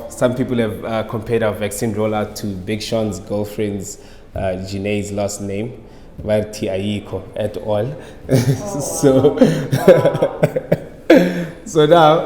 Some people have compared our vaccine rollout to Big Sean's girlfriend's Janae's last name, Varti Ayiko at all. So, so now,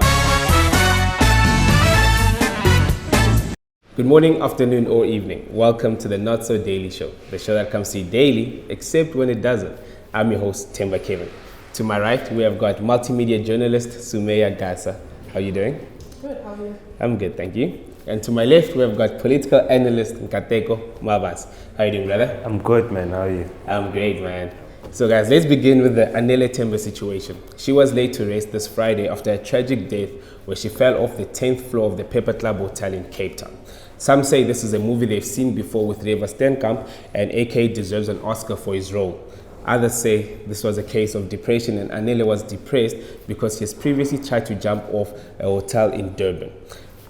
good morning, afternoon, or evening. Welcome to the Not So Daily Show, the show that comes to you daily, except when it doesn't. I'm your host, Themba. To my right, we have got Multimedia Journalist Sumeya Gasa. How are you doing? Good, how are you? I'm good, thank you. And to my left, we have got Political Analyst Nkateko Mabasa. How are you doing, brother? I'm good, man. How are you? I'm great, man. So guys, let's begin with the Anele Tembe situation. She was laid to rest this Friday after a tragic death where she fell off the 10th floor of the Pepper Club Hotel in Cape Town. Some say this is a movie they've seen before with Reva Steenkamp, and AK deserves an Oscar for his role. Others say this was a case of depression, and Anele was depressed because he has previously tried to jump off a hotel in Durban.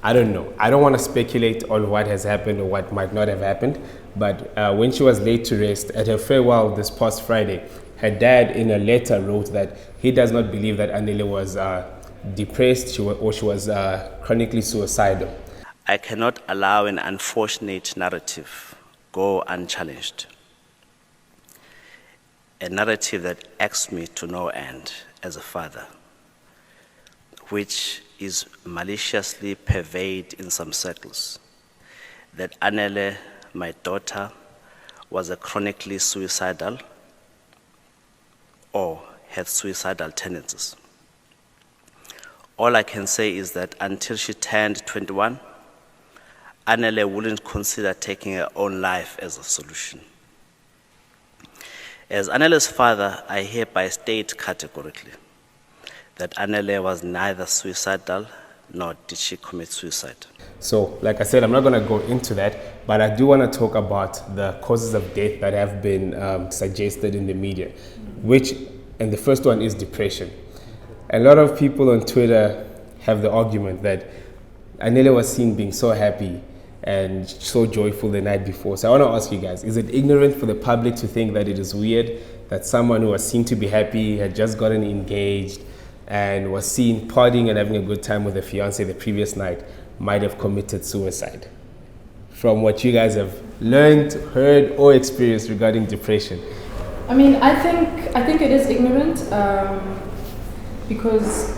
I don't know. I don't want to speculate on what has happened or what might not have happened, but when she was laid to rest at her farewell this past Friday, her dad in a letter wrote that he does not believe that Anele was depressed or she was chronically suicidal. I cannot allow an unfortunate narrative go unchallenged. A narrative that irks me to no end as a father, which is maliciously pervaded in some circles, that Anele, my daughter, was a chronically suicidal or had suicidal tendencies. All I can say is that until she turned 21, Anele wouldn't consider taking her own life as a solution. As Anele's father, I hereby state categorically that Anele was neither suicidal nor did she commit suicide. So, like I said, I'm not going to go into that, but I do want to talk about the causes of death that have been suggested in the media, and the first one is depression. A lot of people on Twitter have the argument that Anele was seen being so happy and so joyful the night before. So I want to ask you guys, is it ignorant for the public to think that it is weird that someone who was seen to be happy, had just gotten engaged, and was seen partying and having a good time with a fiance the previous night might have committed suicide? From what you guys have learned, heard, or experienced regarding depression. I mean, I think it is ignorant because,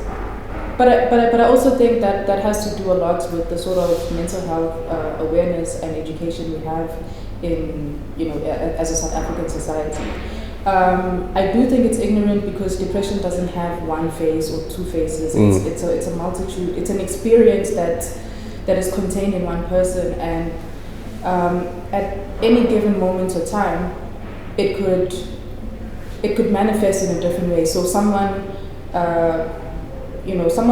but I also think that has to do a lot with the sort of mental health awareness and education we have in, as a South African society. I do think it's ignorant because depression doesn't have one face or two faces. It's a multitude. It's an experience that is contained in one person, and at any given moment or time, it could manifest in a different way. So someone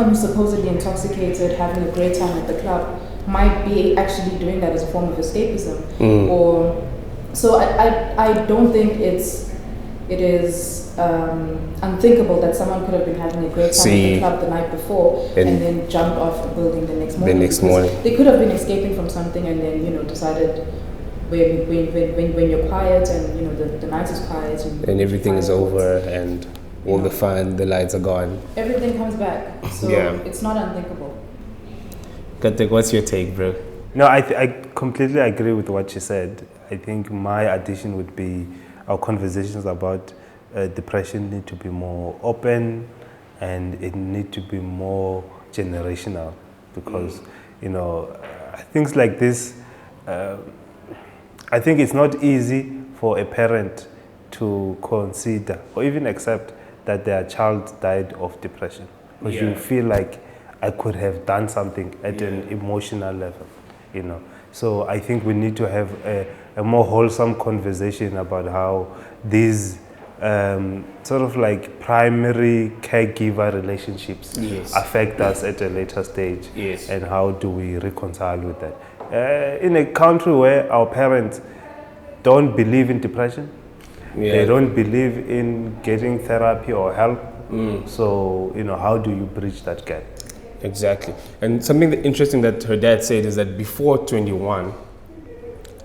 who's supposedly intoxicated, having a great time at the club, might be actually doing that as a form of escapism. So I don't think it is unthinkable that someone could have been having a great time at the club the night before and then jumped off the building the next morning. They could have been escaping from something and then decided when you're quiet and the night is quiet and everything is over and all the fun, the lights are gone, everything comes back. So it's not unthinkable. Nkateko, what's your take, bro? No, I completely agree with what you said. I think my addition would be our conversations about depression need to be more open, and it need to be more generational, because things like this, I think it's not easy for a parent to consider or even accept that their child died of depression, because you feel like I could have done something at an emotional level, So I think we need to have a more wholesome conversation about how these sort of like primary caregiver relationships affect us at a later stage, and how do we reconcile with that. In a country where our parents don't believe in depression, they don't believe in getting therapy or help, so how do you bridge that gap? Exactly. And something interesting that her dad said is that before 21,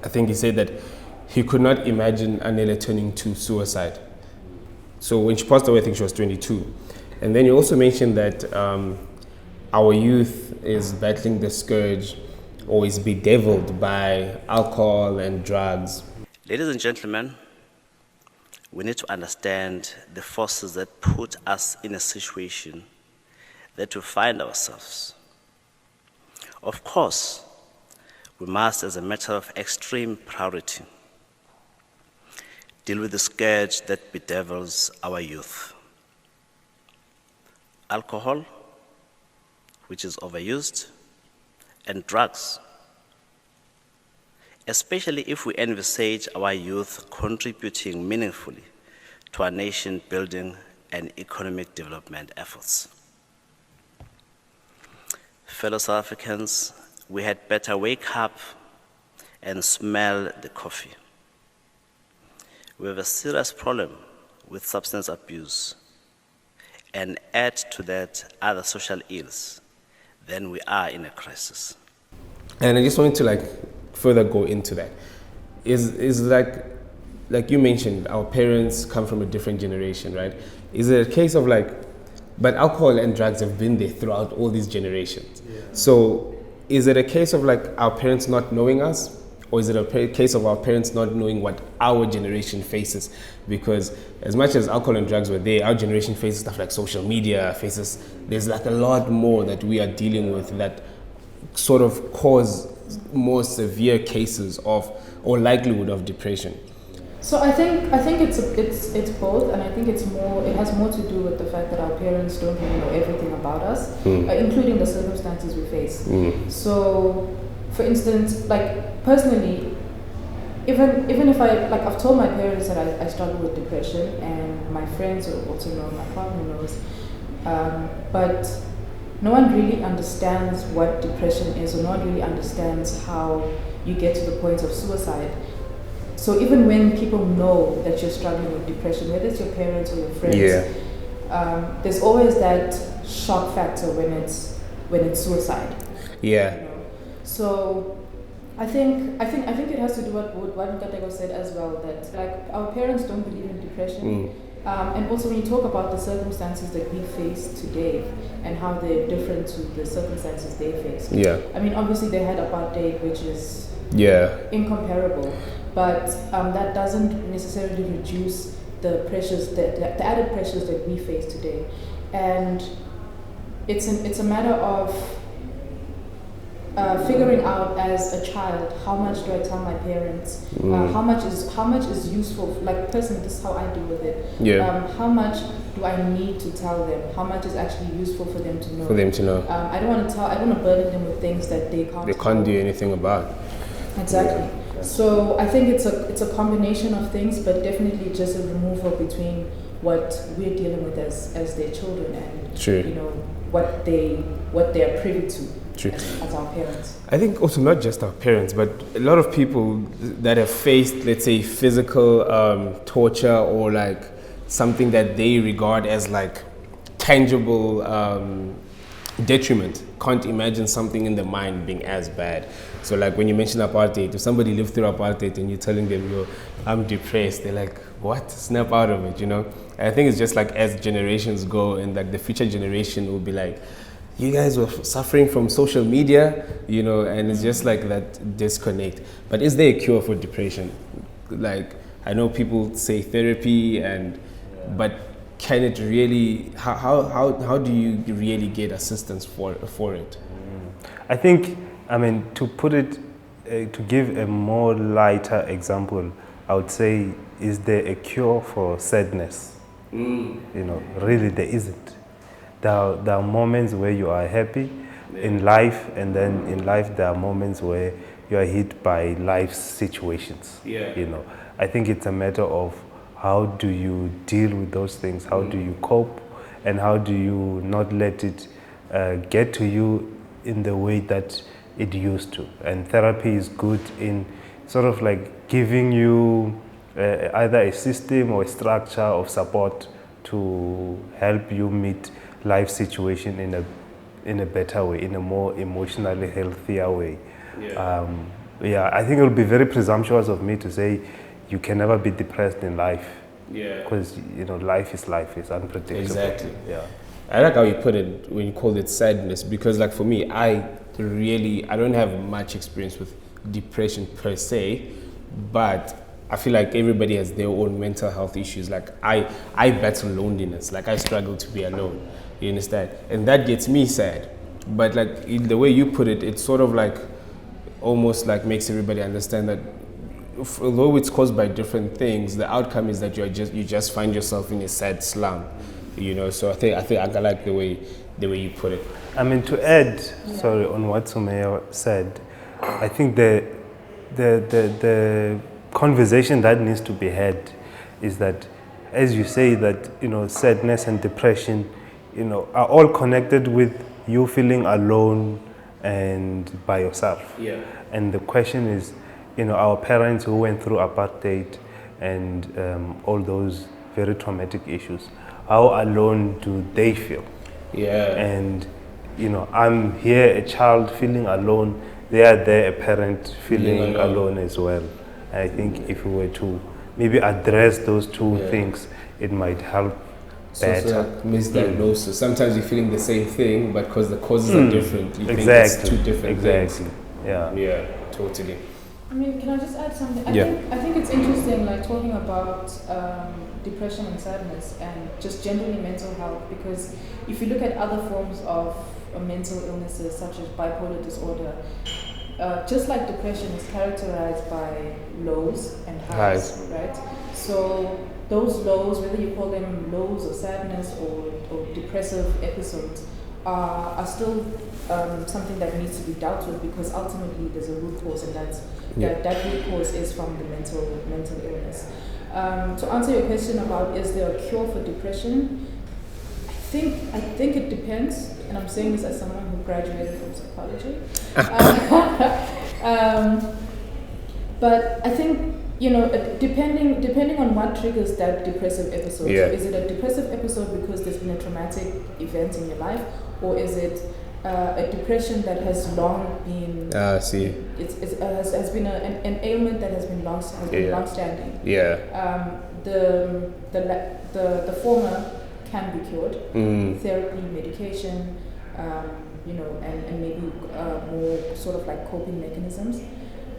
I think he said that he could not imagine Anele turning to suicide. So when she passed away, I think she was 22. And then you also mentioned that our youth is battling the scourge or is bedeviled by alcohol and drugs? Ladies and gentlemen, we need to understand the forces that put us in a situation that we find ourselves. Of course, we must, as a matter of extreme priority, deal with the scourge that bedevils our youth. Alcohol, which is overused, and drugs. Especially if we envisage our youth contributing meaningfully to our nation building and economic development efforts. Fellow South Africans, we had better wake up and smell the coffee. We have a serious problem with substance abuse, and add to that other social ills, then we are in a crisis. And I just wanted to further go into that. Is like you mentioned, our parents come from a different generation, right? Is it a case of but alcohol and drugs have been there throughout all these generations. Yeah. So is it a case of our parents not knowing us? Or is it a case of our parents not knowing what our generation faces? Because as much as alcohol and drugs were there, our generation faces stuff like social media, there's a lot more that we are dealing with that sort of cause more severe cases of or likelihood of depression. So I think it's both, and I think it has more to do with the fact that our parents don't really know everything about us, including the circumstances we face. So, for instance, personally, even if I've told my parents that I struggle with depression, and my friends also know, my partner knows, but no one really understands what depression is, or no one really understands how you get to the point of suicide. So even when people know that you're struggling with depression, whether it's your parents or your friends, there's always that shock factor when it's suicide. Yeah. You know? So I think it has to do with what Nkateko said as well, that our parents don't believe in depression. And also when you talk about the circumstances that we face today and how they're different to the circumstances they faced. Yeah. I mean, obviously they had apartheid, which is incomparable, but that doesn't necessarily reduce the pressures, the added pressures that we face today. And it's a matter of figuring out as a child, how much do I tell my parents? How much is useful? Personally, this is how I deal with it. Yeah. How much do I need to tell them? How much is actually useful for them to know? I don't want to burden them with things that they can't do anything about. Exactly. Yeah. So I think it's a combination of things, but definitely just a removal between what we're dealing with as their children and what they are privy to. As our parents. I think also not just our parents, but a lot of people that have faced, let's say, physical torture or something that they regard as tangible detriment, can't imagine something in the mind being as bad. So when you mention apartheid, if somebody lived through apartheid and you're telling them, yo, I'm depressed, they're like, what? Snap out of it, And I think it's just as generations go and the future generation will be like, you guys were suffering from social media, and it's just that disconnect. But is there a cure for depression? I know people say therapy, but can it really? How do you really get assistance for it? I think, to put it, to give a more lighter example, I would say, is there a cure for sadness? Really, there isn't. There are moments where you are happy in life, and then in life there are moments where you are hit by life's situations. I think it's a matter of how do you deal with those things, how do you cope, and how do you not let it get to you in the way that it used to. And therapy is good in sort of giving you either a system or a structure of support to help you meet life situation in a better way, in a more emotionally healthier way. I think it would be very presumptuous of me to say you can never be depressed in life. Because life is unpredictable. Exactly. I like how you put it when you called it sadness, because for me, I really, I don't have much experience with depression per se, but I feel like everybody has their own mental health issues. Like I battle loneliness. Like I struggle to be alone. You understand? And that gets me sad. But like in the way you put it, it's sort of like almost like makes everybody understand that although it's caused by different things, the outcome is that you just find yourself in a sad slum. You know, so I think I like the way you put it. I mean, to add, sorry, on what Sumeya said, I think the conversation that needs to be had is that, as you say, that, you know, sadness and depression, you know, are all connected with you feeling alone and by yourself. Yeah. And the question is, you know, our parents who went through apartheid and all those very traumatic issues, how alone do they feel? Yeah. And, you know, I'm here, a child feeling alone. They are there, a parent feeling alone as well. And I think if we were to maybe address those two things, it might help better. So like misdiagnosis. Sometimes you're feeling the same thing, but because the causes are different, you think it's two different things. Yeah. Yeah, totally. I mean, can I just add something? I think it's interesting, like talking about depression and sadness and just generally mental health, because if you look at other forms of mental illnesses such as bipolar disorder, just like depression is characterized by lows and highs, right? So those lows, whether you call them lows or sadness or depressive episodes, are still something that needs to be dealt with, because ultimately there's a root cause, and that root cause is from the mental illness. To answer your question about is there a cure for depression, I think it depends, and I'm saying this as someone who graduated from psychology. But I think, you know, depending on what triggers that depressive episode. Yeah. So is it a depressive episode because there's been a traumatic event in your life, or is it a depression that has long been? See. Has been an ailment that has been long-standing. Yeah. The former can be cured, therapy, medication, you know, and maybe more sort of like coping mechanisms.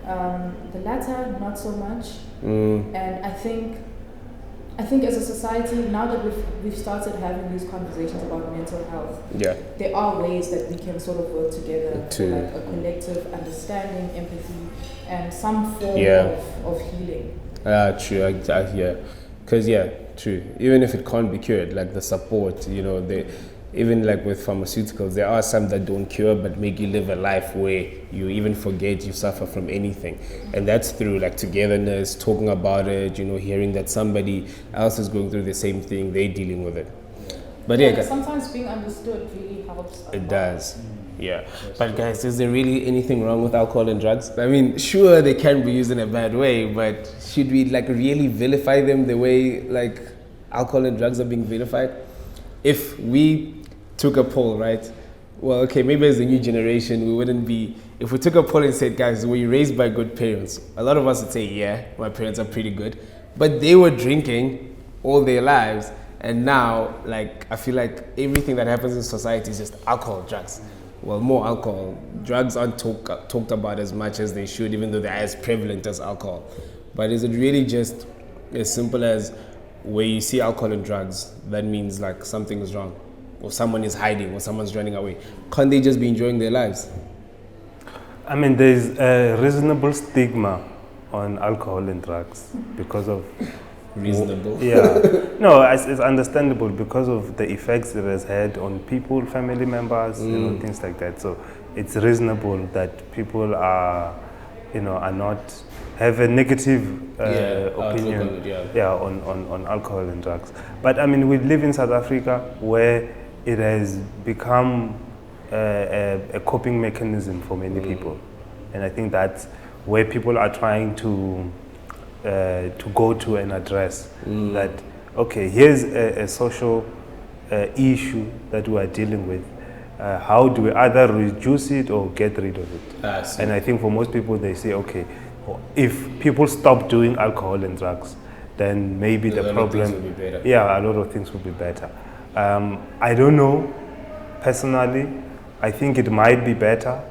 The latter, not so much. And I think as a society, now that we've started having these conversations about mental health, there are ways that we can sort of work together to like a collective understanding, empathy, and some form of healing. True. Because true. Even if it can't be cured, like the support, you know, even like with pharmaceuticals, there are some that don't cure but make you live a life where you even forget you suffer from anything. And that's through like togetherness, talking about it, you know, hearing that somebody else is going through the same thing, they're dealing with it. But sometimes being understood really helps. It does. Yeah. But guys, is there really anything wrong with alcohol and drugs? I mean, sure, they can be used in a bad way, but should we like really vilify them the way like alcohol and drugs are being vilified? If we took a poll, right? Well, okay, maybe as a new generation, we wouldn't be, if we took a poll and said, guys, were you raised by good parents? A lot of us would say, yeah, my parents are pretty good. But they were drinking all their lives. And now, like, I feel like everything that happens in society is just alcohol, drugs. Well, more alcohol. Drugs aren't talked about as much as they should, even though they're as prevalent as alcohol. But is it really just as simple as where you see alcohol and drugs, that means like something is wrong, or someone is hiding, or someone's running away? Can't they just be enjoying their lives? I mean, there's a reasonable stigma on alcohol and drugs because of... Reasonable? Yeah. No, it's understandable because of the effects it has had on people, family members, you know, things like that. So it's reasonable that people are, you know, have a negative opinion on alcohol and drugs. But I mean, we live in South Africa where it has become a coping mechanism for many people. And I think that's where people are trying to go to and address that, okay, here's a social issue that we are dealing with. How do we either reduce it or get rid of it? And I think for most people, they say, okay, if people stop doing alcohol and drugs, then maybe the problem, a lot of things will be better. I don't know, personally. I think it might be better,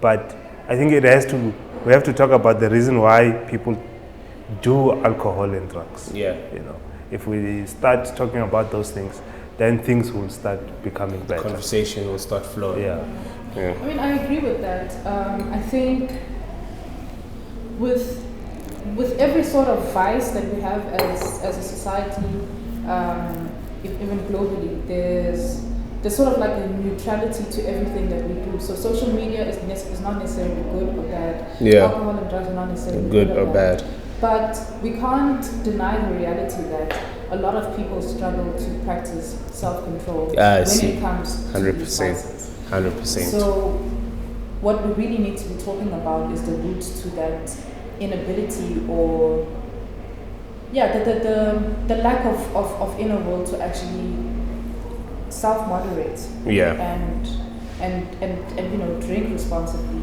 But I think we have to talk about the reason why people do alcohol and drugs. Yeah. If we start talking about those things, then things will start becoming better. Conversation will start flowing. Yeah. I mean, I agree with that. I think with every sort of vice that we have as a society, even globally, there's sort of like a neutrality to everything that we do. So social media is not necessarily good or bad. Yeah. Alcohol and drugs are not necessarily Good or bad. But we can't deny the reality that a lot of people struggle to practice self-control when it comes to these vices. 100%. So what we really need to be talking about is the roots to that inability, or the lack of inner will to actually self-moderate. Yeah. And drink responsibly.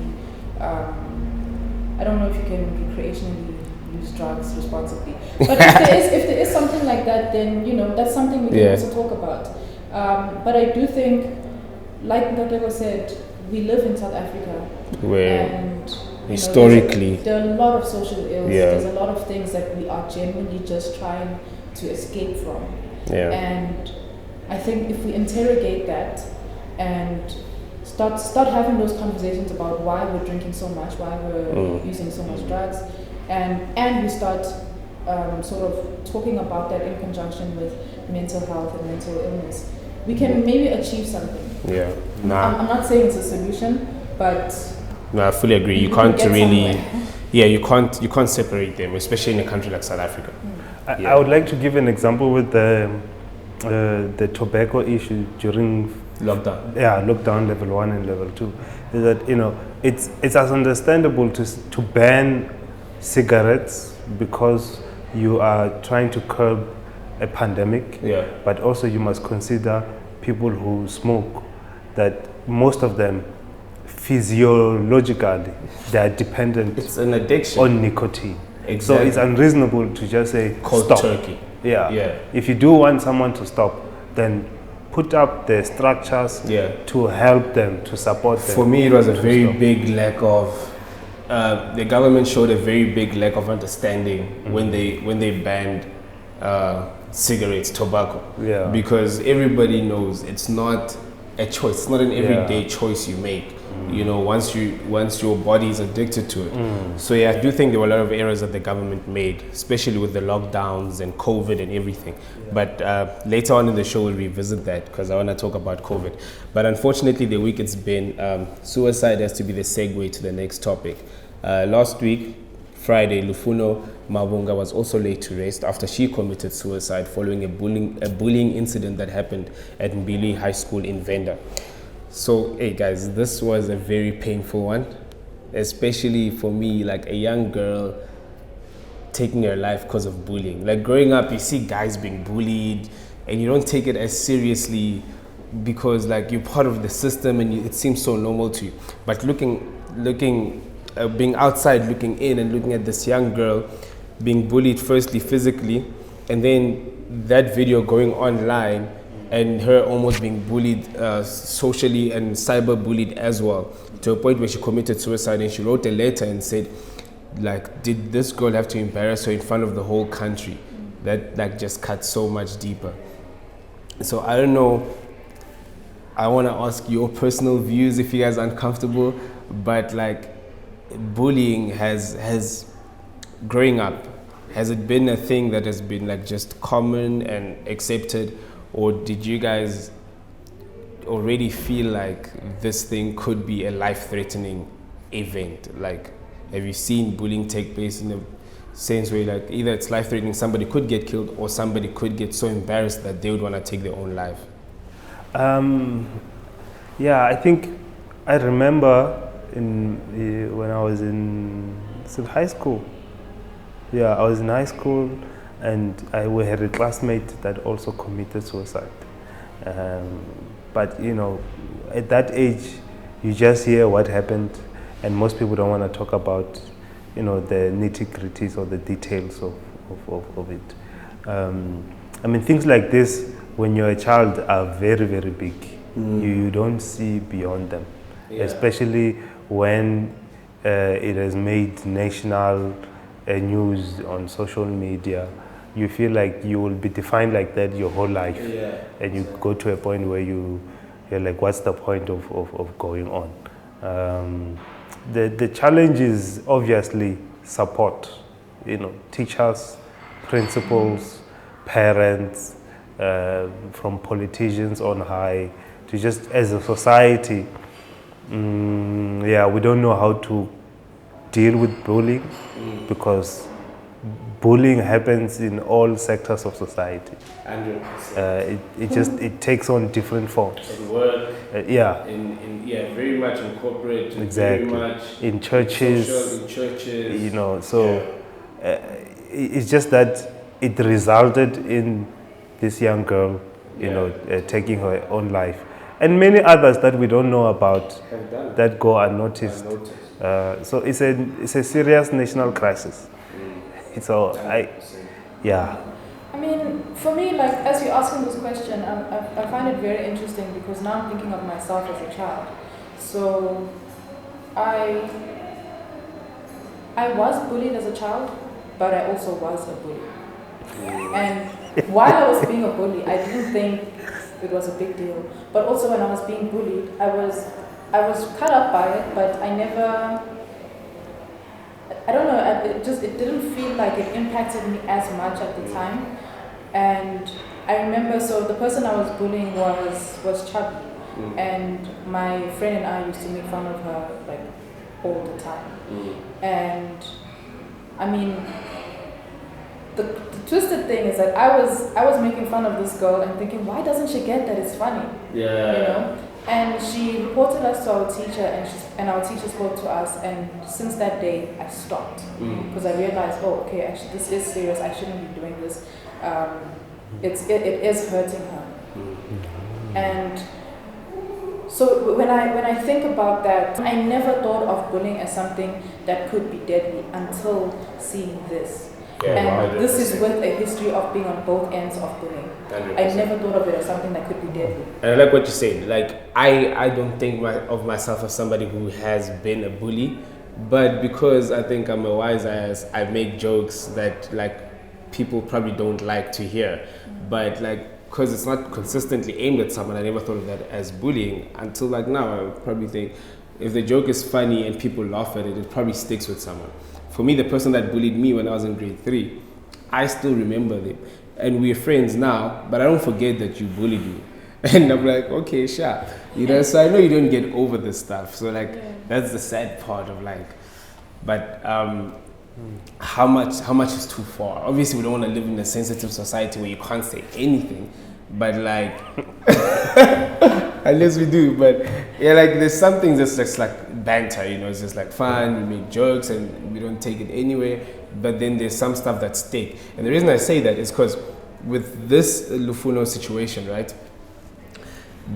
I don't know if you can recreationally use drugs responsibly, but if there is something like that, then that's something we can also talk about. But I do think, like Nkateko said, we live in South Africa, and historically there are a lot of social ills. Yeah. There's a lot of things that we are genuinely just trying to escape from. Yeah. And I think if we interrogate that and start having those conversations about why we're drinking so much, why we're using so much drugs, and we start sort of talking about that in conjunction with mental health and mental illness, we can maybe achieve something. Yeah. I'm not saying it's a solution, but no, I fully agree. You can't really, you can't separate them, especially in a country like South Africa. I would like to give an example with the tobacco issue during lockdown. Yeah, lockdown level 1 and level 2. Is that it's as understandable to ban cigarettes because you are trying to curb a pandemic. Yeah. But also you must consider people who smoke, that most of them physiologically they are dependent. It's an addiction on nicotine. Exactly. So it's unreasonable to just say cold stop. turkey. Yeah. If you do want someone to stop, then put up the structures to help them, to support them. For me, it was a very big lack of. The government showed a very big lack of understanding when they banned cigarettes, tobacco. Yeah. Because everybody knows it's not a choice. It's not an everyday choice you make. Once your body is addicted to it. So I do think there were a lot of errors that the government made, especially with the lockdowns and COVID and everything. But later on in the show we'll revisit that because I want to talk about COVID. But unfortunately the week it's been, suicide has to be the segue to the next topic. Last week, Friday, Lufuno Mavhunga was also laid to rest after she committed suicide following a bullying incident that happened at Mbili High School in Venda. So, hey guys, this was a very painful one, especially for me, like a young girl taking her life because of bullying. Like growing up, you see guys being bullied and you don't take it as seriously because like you're part of the system and it seems so normal to you. But being outside, looking in and looking at this young girl being bullied firstly physically and then that video going online and her almost being bullied socially and cyber bullied as well, to a point where she committed suicide and she wrote a letter and said, like, did this girl have to embarrass her in front of the whole country? That like just cut so much deeper. So I don't know, I want to ask your personal views if you guys are uncomfortable, but like bullying has growing up, has it been a thing that has been like just common and accepted? Or did you guys already feel like this thing could be a life-threatening event? Like, have you seen bullying take place in a sense where like either it's life-threatening, somebody could get killed, or somebody could get so embarrassed that they would want to take their own life? I think I remember when I was in high school. Yeah, I was in high school. And we had a classmate that also committed suicide. But at that age, you just hear what happened, and most people don't want to talk about, the nitty-gritties or the details of it. I mean, things like this, when you're a child, are very, very big. You don't see beyond them, especially when it has made national news on social media, you feel like you will be defined like that your whole life. And you go to a point where you're like, what's the point of going on? The challenge is obviously support, teachers, principals, parents, from politicians on high, to just as a society, we don't know how to deal with bullying, because bullying happens in all sectors of society. 100%. It takes on different forms. At work. Very much in corporate. Exactly. Very much in churches. In churches. It's just that it resulted in this young girl, taking her own life, and many others that we don't know about that go unnoticed. So it's a serious national crisis. So I mean, for me, like, as you're asking this question, I find it very interesting, because now I'm thinking of myself as a child. So I was bullied as a child, but I also was a bully. And while I was being a bully, I didn't think it was a big deal. But also when I was being bullied, I was cut up by it, but I don't know, it didn't feel like it impacted me as much at the time. And I remember, so the person I was bullying was chubby, and my friend and I used to make fun of her like all the time. And I mean, the twisted thing is that I was making fun of this girl and thinking, why doesn't she get that it's funny? And she reported us to our teacher, and our teacher spoke to us, and since that day I stopped, because I realized, okay, actually this is serious, I shouldn't be doing this. It is hurting her. And so when I think about that, I never thought of bullying as something that could be deadly until seeing this. And this is with a history of being on both ends of bullying. 100%. I never thought of it as something that could be deadly. And I like what you said. Like, I don't think of myself as somebody who has been a bully, but because I think I'm a wise ass, I make jokes that like people probably don't like to hear. But like, because it's not consistently aimed at someone, I never thought of that as bullying until like now. I would probably think if the joke is funny and people laugh at it, it probably sticks with someone. For me, the person that bullied me when I was in grade 3, I still remember them. And we're friends now, but I don't forget that you bullied me. And I'm like, okay, sure. So I know you don't get over this stuff. So like, that's the sad part of like, but how much is too far? Obviously, we don't want to live in a sensitive society where you can't say anything, but like, unless we do, but like there's some things that's just like banter, it's just like fun, we make jokes and we don't take it anywhere, but then there's some stuff that stick. And the reason I say that is because with this Lufuno situation, right,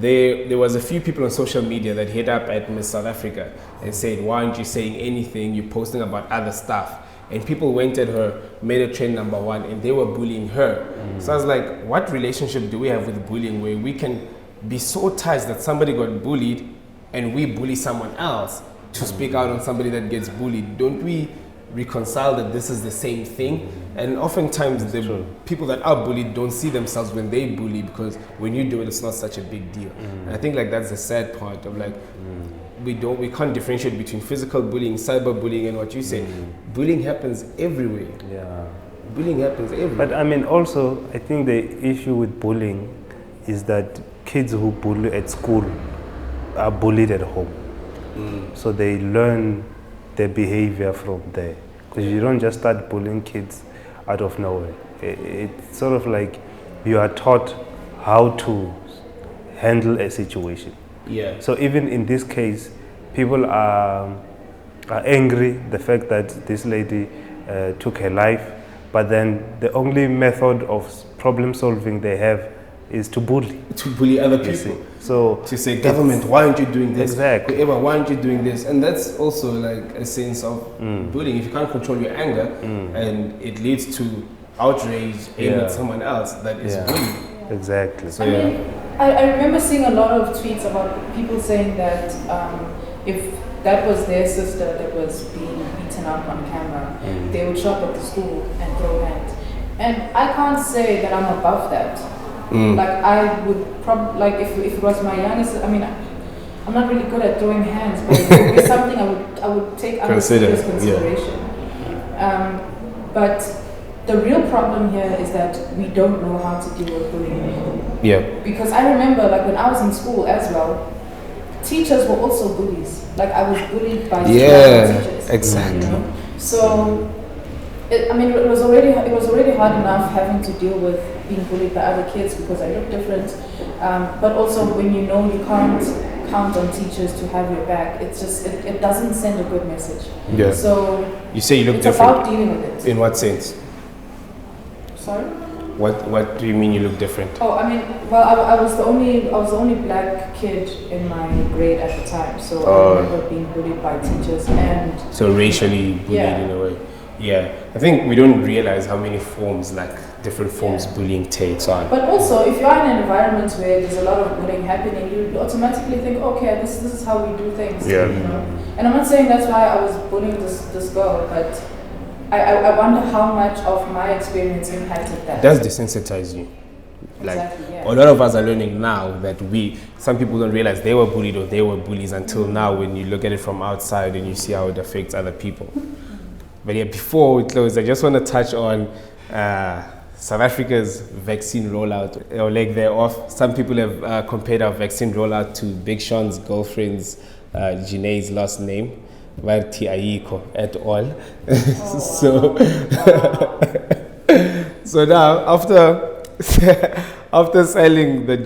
there was a few people on social media that hit up at Miss South Africa and said, why aren't you saying anything, you're posting about other stuff? And people went at her, made her trend #1, and they were bullying her. So I was like, what relationship do we have with bullying where we can be so tight that somebody got bullied and we bully someone else to speak out on somebody that gets bullied? Don't we reconcile that this is the same thing? And oftentimes the people that are bullied don't see themselves when they bully, because when you do it, it's not such a big deal. And I think like that's the sad part of like, we can't differentiate between physical bullying, cyberbullying, and what you say. Bullying happens everywhere. Bullying happens everywhere. But I mean, also, I think the issue with bullying is that kids who bully at school are bullied at home. So they learn their behavior from there. Because you don't just start bullying kids out of nowhere. It's sort of like you are taught how to handle a situation. So even in this case, people are angry the fact that this lady took her life, but then the only method of problem solving they have is to bully. To bully other people. So to say, government, why aren't you doing this? Exactly. Whoever, why aren't you doing this? And that's also like a sense of bullying. If you can't control your anger and it leads to outrage aimed at someone else, that is bullying. Exactly. So I remember seeing a lot of tweets about people saying that if that was their sister that was being beaten up on camera, they would show up at the school and throw hands. And I can't say that I'm above that. Like I would probably, like if it was my youngest, I mean, I'm not really good at throwing hands, but it would be something I would take under serious consideration. But the real problem here is that we don't know how to deal with bullying. Yeah. Because I remember, like when I was in school as well, teachers were also bullies. Like I was bullied by teachers. Exactly. You know? So, it was already hard enough having to deal with being bullied by other kids because I look different. But also when you know you can't count on teachers to have your back, it's just it doesn't send a good message. Yeah. So you say you look it's different. about dealing with it. In what sense? Sorry? What do you mean you look different? Oh, I mean, well, I was the only black kid in my grade at the time, so I remember being bullied by teachers and. So racially bullied in a way. Yeah, I think we don't realize how many forms, like different forms bullying takes on. But also, if you're in an environment where there's a lot of bullying happening, you automatically think, okay, this is how we do things. Yeah. You know? And I'm not saying that's why I was bullying this girl, but I wonder how much of my experience impacted that. Does desensitize you. Like, exactly, a lot of us are learning now that some people don't realize they were bullied or they were bullies until now when you look at it from outside and you see how it affects other people. But yeah, before we close, I just want to touch on South Africa's vaccine rollout. Some people have compared our vaccine rollout to Big Sean's girlfriend's Janae's last name, Varti Ayiko et al. So now after selling the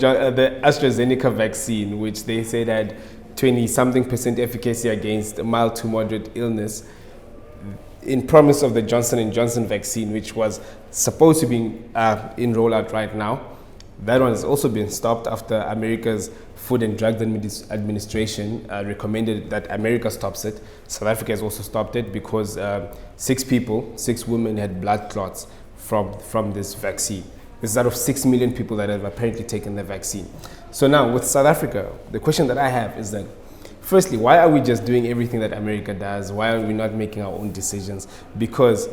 AstraZeneca vaccine, which they said had 20-something% efficacy against mild to moderate illness, in promise of the Johnson & Johnson vaccine, which was supposed to be in rollout right now, that one has also been stopped after America's Food and Drug Administration recommended that America stops it. South Africa has also stopped it because 6 women had blood clots from this vaccine. This is out of 6 million people that have apparently taken the vaccine. So now with South Africa, the question that I have is that, firstly, why are we just doing everything that America does? Why are we not making our own decisions? Because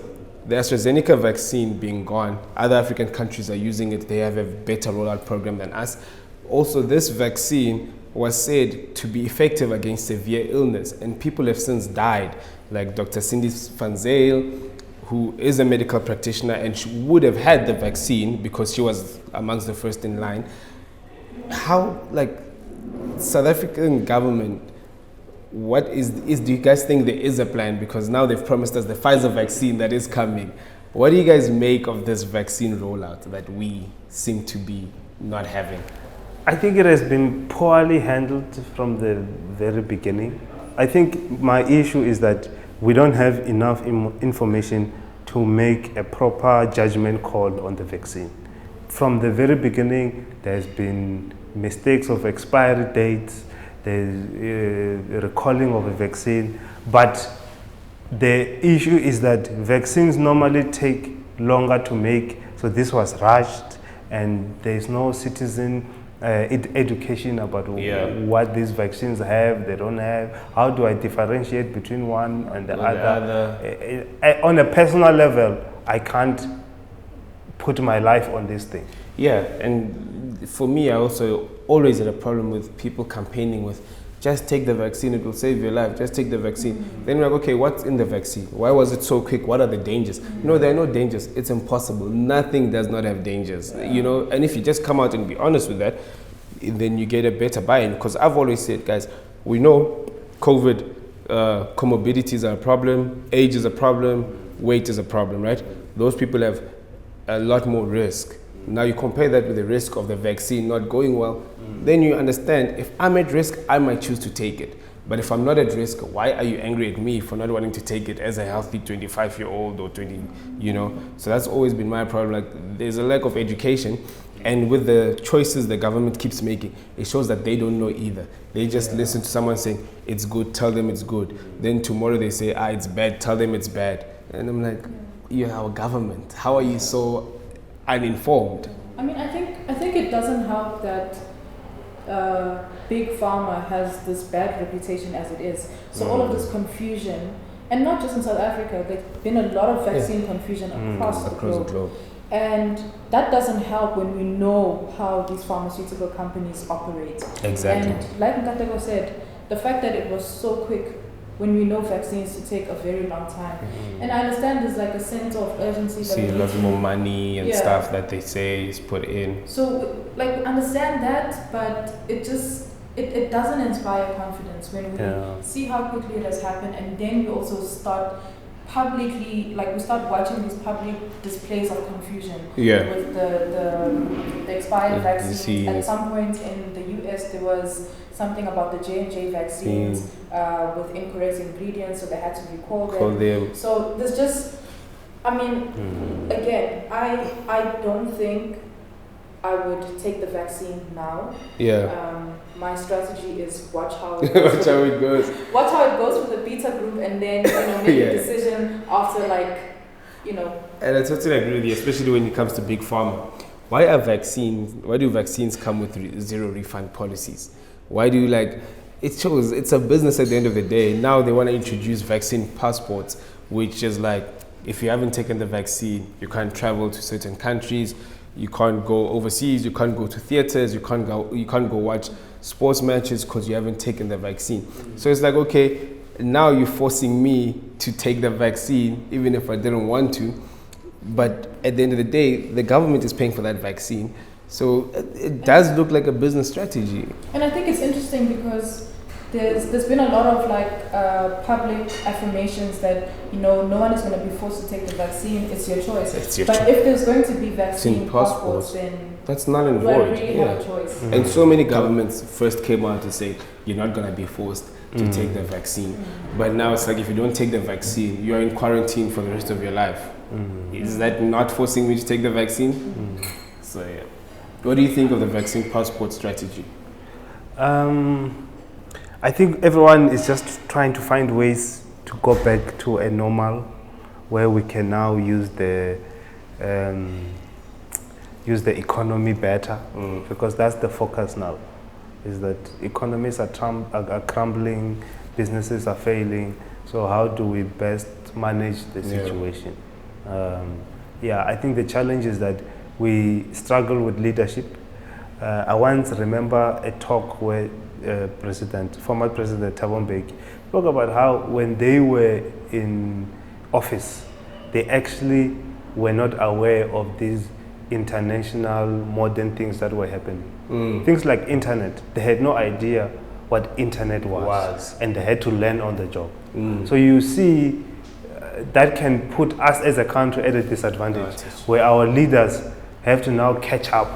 the AstraZeneca vaccine being gone, other African countries are using it. They have a better rollout program than us. Also, this vaccine was said to be effective against severe illness, and people have since died, like Dr. Cindy van Zyl, who is a medical practitioner, and she would have had the vaccine because she was amongst the first in line. How, like, South African government, do you guys think there is a plan? Because now they've promised us the Pfizer vaccine that is coming. What do you guys make of this vaccine rollout that we seem to be not having? I think it has been poorly handled from the very beginning. I think my issue is that we don't have enough information to make a proper judgment call on the vaccine. From the very beginning, there's been mistakes of expiry dates, there's recalling of a vaccine, but the issue is that vaccines normally take longer to make, so this was rushed, and there's no citizen education about what these vaccines have, they don't have, how do I differentiate between one and the other. On a personal level, I can't put my life on this thing. Yeah, and for me, I also always had a problem with people campaigning with, just take the vaccine, it will save your life, just take the vaccine. Then we're like, okay, what's in the vaccine? Why was it so quick? What are the dangers? No, there are no dangers. It's impossible. Nothing does not have dangers, you know? And if you just come out and be honest with that, then you get a better buy-in. Because I've always said, guys, we know COVID, comorbidities are a problem, age is a problem, weight is a problem, right? Those people have a lot more risk. Now you compare that with the risk of the vaccine not going well, then you understand, if I'm at risk, I might choose to take it. But if I'm not at risk, why are you angry at me for not wanting to take it as a healthy 25-year-old or 20, you know? So that's always been my problem. Like, there's a lack of education, and with the choices the government keeps making, it shows that they don't know either. They just listen to someone saying, it's good, tell them it's good. Then tomorrow they say, it's bad, tell them it's bad. And I'm like, you're our government. How are you so uninformed? I mean, I think it doesn't help that big pharma has this bad reputation as it is. So all of this confusion, and not just in South Africa, there's been a lot of vaccine confusion across the globe. And that doesn't help when we know how these pharmaceutical companies operate. Exactly. And like Nkateko said, the fact that it was so quick when we know vaccines to take a very long time. And I understand there's like a sense of urgency. See a lot more money and stuff that they say is put in. So like understand that, but it just, it doesn't inspire confidence when we see how quickly it has happened, and then we also start publicly, like we start watching these public displays of confusion with the expired vaccines. At some point in the US there was something about the J&J vaccines with incorrect ingredients, so they had to recall them. So there's just, I mean, again, I don't think I would take the vaccine now. My strategy is watch how it goes. Watch how it goes with the beta group, and then make a decision after, And I totally agree with you, especially when it comes to big pharma. Why do vaccines come with zero refund policies? Why do it shows it's a business at the end of the day. Now they want to introduce vaccine passports, which is like, if you haven't taken the vaccine, you can't travel to certain countries, you can't go overseas, you can't go to theaters, you can't go watch sports matches because you haven't taken the vaccine. So it's like, okay, now you're forcing me to take the vaccine even if I didn't want to. But at the end of the day, the government is paying for that vaccine. So it does look like a business strategy. And I think it's interesting because there's been a lot of public affirmations that no one is going to be forced to take the vaccine. It's your choice. But if there's going to be vaccine passports, then that's null and void. Really have a choice. And so many governments first came out to say you're not going to be forced to take the vaccine. But now it's like, if you don't take the vaccine, you're in quarantine for the rest of your life. Is that not forcing me to take the vaccine? So yeah. What do you think of the vaccine passport strategy? I think everyone is just trying to find ways to go back to a normal where we can now use the economy better, because that's the focus now, is that economies are crumbling, businesses are failing, so how do we best manage the situation? I think the challenge is that we struggle with leadership. I once remember a talk where former President Thabo Mbeki spoke about how when they were in office, they actually were not aware of these international modern things that were happening. Things like internet, they had no idea what internet was. And they had to learn on the job. So you see, that can put us as a country at a disadvantage, where our leaders have to now catch up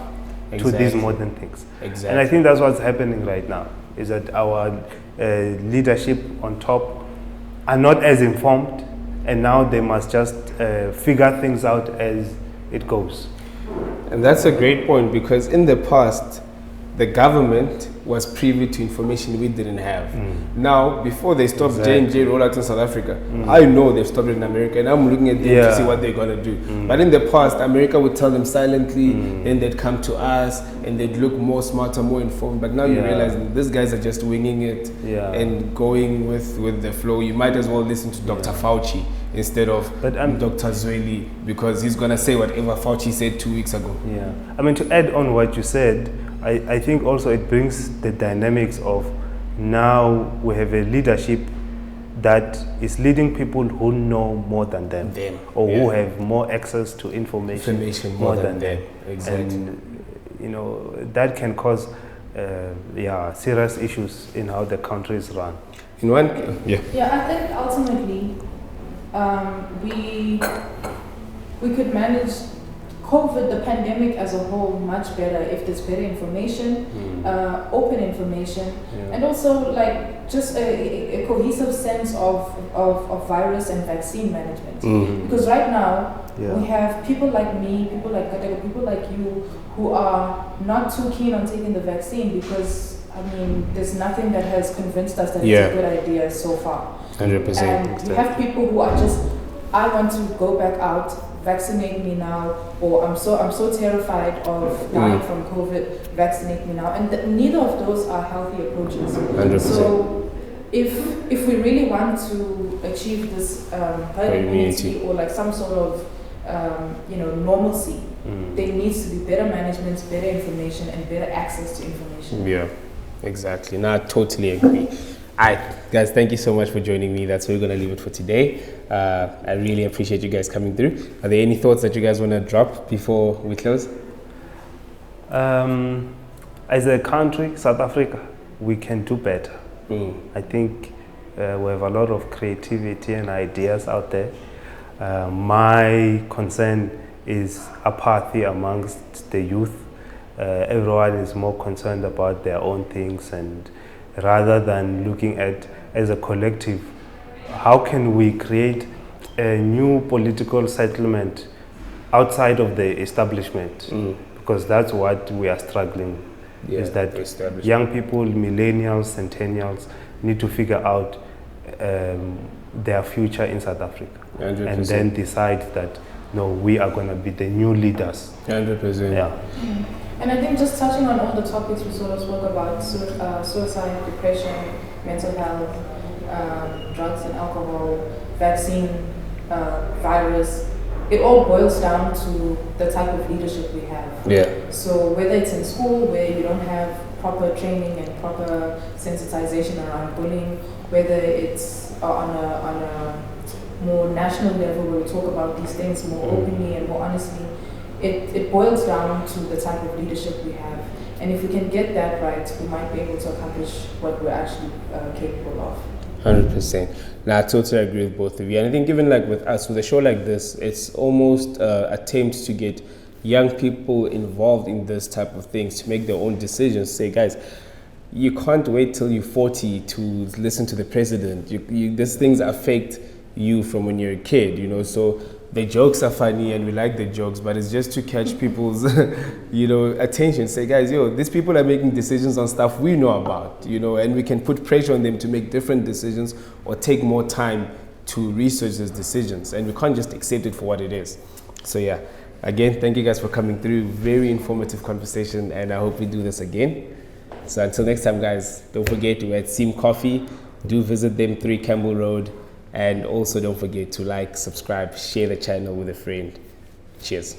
to these modern things. And I think that's what's happening right now, is that our leadership on top are not as informed, and now they must just figure things out as it goes. And that's a great point, because in the past, the government was privy to information we didn't have. Now, before they stopped J&J rollout in South Africa, I know they've stopped it in America, and I'm looking at them to see what they're going to do. But in the past, America would tell them silently, then they'd come to us, and they'd look more smarter, more informed. But now you realize these guys are just winging it and going with the flow. You might as well listen to Dr. Fauci instead of Dr. Zweli, because he's going to say whatever Fauci said 2 weeks ago. I mean, to add on what you said, I think also it brings the dynamics of, now we have a leadership that is leading people who know more than them, or who have more access to information more than them. Exactly. And that can cause serious issues in how the country is run. I think ultimately we could manage COVID, the pandemic as a whole, much better if there's better information, open information, and also just a cohesive sense of virus and vaccine management. Because right now, we have people like me, people like Nkateko, people like you, who are not too keen on taking the vaccine because, there's nothing that has convinced us that it's a good idea so far. 100%. And we have people who are just, I want to go back out, vaccinate me now, or I'm so terrified of dying from COVID, vaccinate me now. And neither of those are healthy approaches. 100%. So if we really want to achieve this herd immunity or like some sort of normalcy, there needs to be better management, better information, and better access to information. Yeah, exactly. No, I totally agree. All right, guys, thank you so much for joining me. That's where we're going to leave it for today. I really appreciate you guys coming through. Are there any thoughts that you guys want to drop before we close? As a country, South Africa, we can do better. I think we have a lot of creativity and ideas out there. My concern is apathy amongst the youth. Everyone is more concerned about their own things, and rather than looking at as a collective, how can we create a new political settlement outside of the establishment? Because that's what we are struggling with, is that young people, millennials, centennials need to figure out their future in South Africa 100%. And then decide that no, we are going to be the new leaders. 100%. Yeah. And I think just touching on all the topics we sort of spoke about, suicide, depression, mental health, drugs and alcohol, vaccine, virus, it all boils down to the type of leadership we have. Yeah. So whether it's in school where you don't have proper training and proper sensitization around bullying, whether it's on a more national level where we talk about these things more openly and more honestly, it boils down to the type of leadership we have. And if we can get that right, we might be able to accomplish what we're actually capable of. 100%. Now, I totally agree with both of you. And I think even like with us, with a show like this, it's almost attempt to get young people involved in this type of things, to make their own decisions. Say, guys, you can't wait till you're 40 to listen to the president. These things affect you from when you're a kid, so the jokes are funny and we like the jokes, but it's just to catch people's attention. Say, guys, these people are making decisions on stuff we know about, and we can put pressure on them to make different decisions or take more time to research those decisions, and we can't just accept it for what it is. So yeah, again, thank you guys for coming through. Very informative conversation, and I hope we do this again. So until next time, guys, don't forget, we're at Seam Coffee. Do visit them, 3 Campbell Road. And also don't forget to like, subscribe, share the channel with a friend. Cheers.